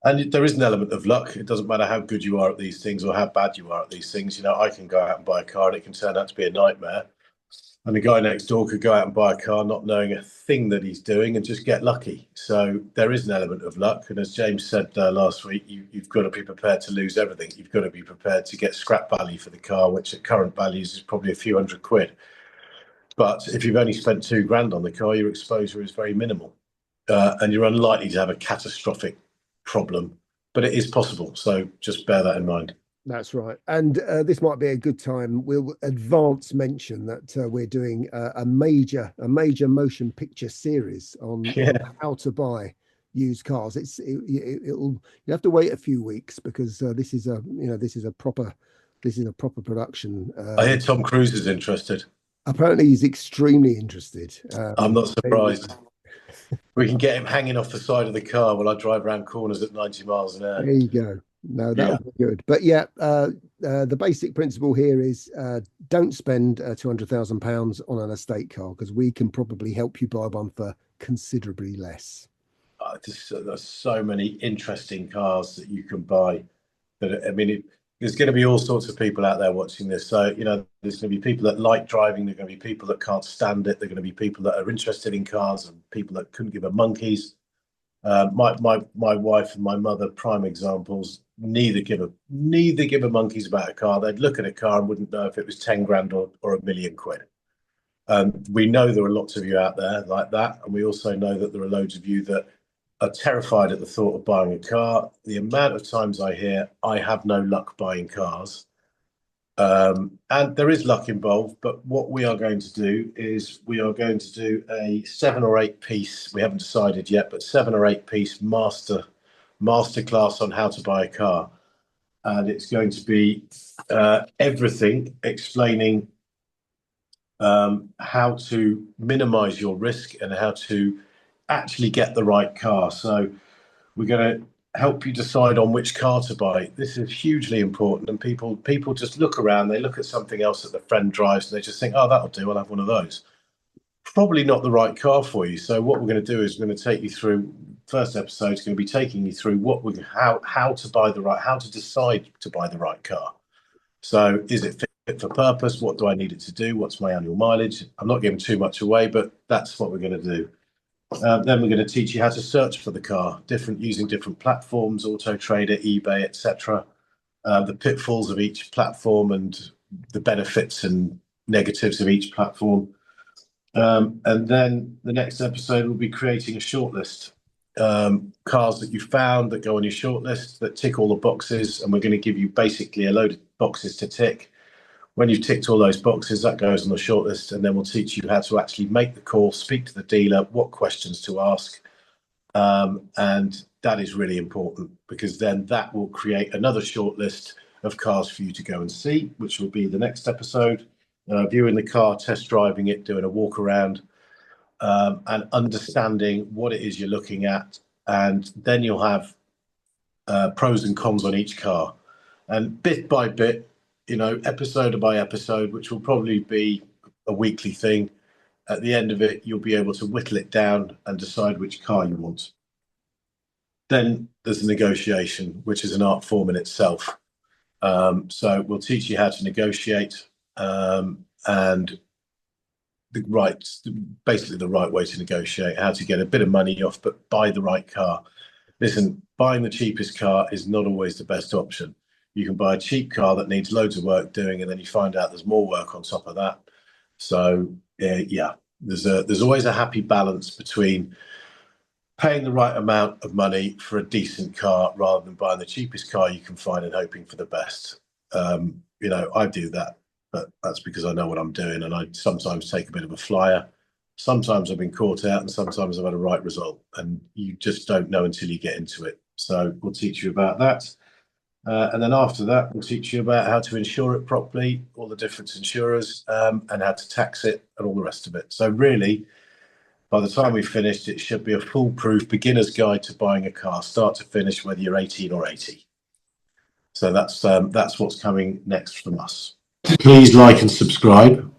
And there is an element of luck. It doesn't matter how good you are at these things or how bad you are at these things. I can go out and buy a car and it can turn out to be a nightmare. And the guy next door could go out and buy a car not knowing a thing that he's doing and just get lucky. So there is an element of luck. And as James said last week, you've got to be prepared to lose everything. You've got to be prepared to get scrap value for the car, which at current values is probably a few £100. But if you've only spent £2,000 on the car, your exposure is very minimal. And you're unlikely to have a catastrophic problem. But it is possible. So just bear that in mind. That's right. And this might be a good time. We'll advance mention that we're doing a major motion picture series on how to buy used cars. You have to wait a few weeks because this is a proper production. I hear Tom Cruise is interested. Apparently, he's extremely interested. I'm not surprised. We can get him hanging off the side of the car while I drive around corners at 90 miles an hour. There you go. No, that would be good. But the basic principle here is don't spend £200,000 on an estate car because we can probably help you buy one for considerably less. There's so many interesting cars that you can buy. There's going to be all sorts of people out there watching this. So, there's going to be people that like driving. There's going to be people that can't stand it. There are going to be people that are interested in cars and people that couldn't give a monkeys. My wife and my mother, prime examples, neither give a monkeys about a car. They'd look at a car and wouldn't know if it was £10,000 or £1 million. We know there are lots of you out there like that. And we also know that there are loads of you that are terrified at the thought of buying a car. The amount of times I hear, I have no luck buying cars. And there is luck involved, but what we are going to do is we are going to do a 7 or 8 piece, we haven't decided yet, but 7 or 8 piece masterclass on how to buy a car. And it's going to be everything explaining how to minimize your risk and how to actually get the right car. So we're going to help you decide on which car to buy. This is hugely important, and people just look around, they look at something else that their friend drives and they just think, oh, that'll do, I'll have one of those. Probably not the right car for you. So what we're going to do is we're going to take you through, first episode is going to be taking you through how to decide to buy the right car. So is it fit for purpose? What do I need it to do? What's my annual mileage? I'm not giving too much away, but that's what we're going to do. Then we're going to teach you how to search for the car, using different platforms, Auto Trader, eBay, etc. The pitfalls of each platform and the benefits and negatives of each platform. And then the next episode will be creating a shortlist. Cars that you found that go on your shortlist that tick all the boxes, and we're going to give you basically a load of boxes to tick. When you've ticked all those boxes, that goes on the shortlist, and then we'll teach you how to actually make the call, speak to the dealer, what questions to ask. And that is really important because then that will create another shortlist of cars for you to go and see, which will be the next episode. Viewing the car, test driving it, doing a walk around, and understanding what it is you're looking at. And then you'll have pros and cons on each car. And bit by bit, episode by episode, which will probably be a weekly thing. At the end of it, you'll be able to whittle it down and decide which car you want. Then there's the negotiation, which is an art form in itself. So we'll teach you how to negotiate and basically the right way to negotiate, how to get a bit of money off, but buy the right car. Listen, buying the cheapest car is not always the best option. You can buy a cheap car that needs loads of work doing, and then you find out there's more work on top of that. So there's always a happy balance between paying the right amount of money for a decent car rather than buying the cheapest car you can find and hoping for the best. I do that, but that's because I know what I'm doing, and I sometimes take a bit of a flyer. Sometimes I've been caught out, and sometimes I've had a right result, and you just don't know until you get into it. So we'll teach you about that. And then after that, we'll teach you about how to insure it properly, all the different insurers, and how to tax it and all the rest of it. So really, by the time we've finished, it should be a foolproof beginner's guide to buying a car, start to finish, whether you're 18 or 80. So that's what's coming next from us. Please like and subscribe.